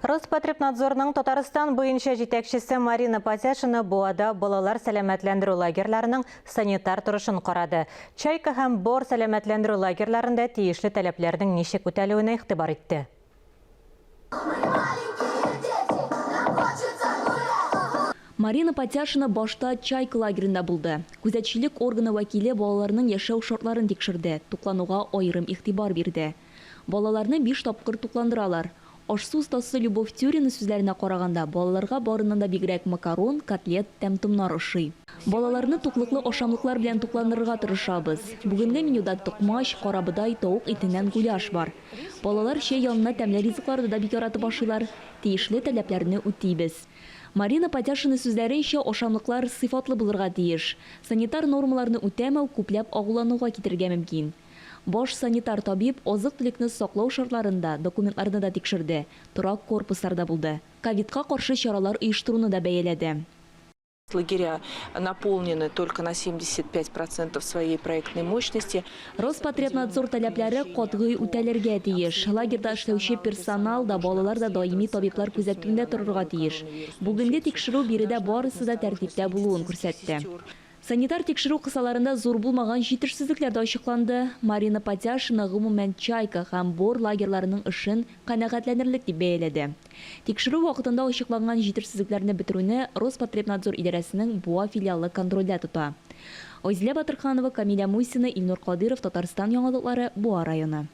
Роспотребнадзорның Татарстан буенча җитәкчесе Марина Потяшина Буада балалар сәламәтләндерү лагерьларының санитар торышын карады. Чайка һәм Бор сәламәтләндерү лагерьларында тиешле таләпләрнең ничек үтәлүенә игътибар итте. Марина Потяшина башта Чайка лагерында булды. Күзәтчелек органы вәкиле балаларның яшәү шартларын тикшерде, туклануга аерым игътибар бирде. Балаларны 5 тапкыр тукландыралар. Ашсу остасы Любовь Тюрина сүзләренә караганда, балаларга барыннан да бигрәк макарон, котлет, тәмтомнар ошый. Балаларны туклыклы ашамлыклар белән тукландырырга тырышабыз. Бүгенге менюда тукмач, карабыдай, тавык итеннән гуляш бар. Балалар чәй янына тәмле ризыкларны да бик яратып ашыйлар. Тиешле таләпләрне үтибез. Марина Потяшина сүзләренчә, ашамлыклар сыйфатлы булырга тиеш. Санитар нормаларны үтәмәү күпләп агулануга китергә мөмкин. Баш санитар табиб азык-төлекне саклау шартларында документларны да тикшерде, торак корпусларда булды. Ковидка каршы чаралар оештыруны да бәяләде. Лагеря наполнены только на 75% своей проектной мощности. Роспотребнадзор таләпләре катгый үтәлергә тиеш. Лагерда эшләүче персонал да, балалар да даими табиблар күзәтүендә торырга тиеш. Бүгенге тикшерү биредә барысы да тәртиптә булуын күрсәтте. Санитар тикшерү кысаларында зур булмаган җитешсезлекләр дә ачыкланды. Марина Потяшина гомумән Чайка һәм Бор лагерьларының эшен канәгатьләнерлек дип бәяләде. Тикшерү вакытында ачыкланган җитешсезлекләрне бетерүне Роспотребнадзор идарәсенең Буа филиалы контрольдә тота. Озилә Батырханова, Камиля Мусина, Илнур Кадыров, Татарстан яңалыклары, Буа районы.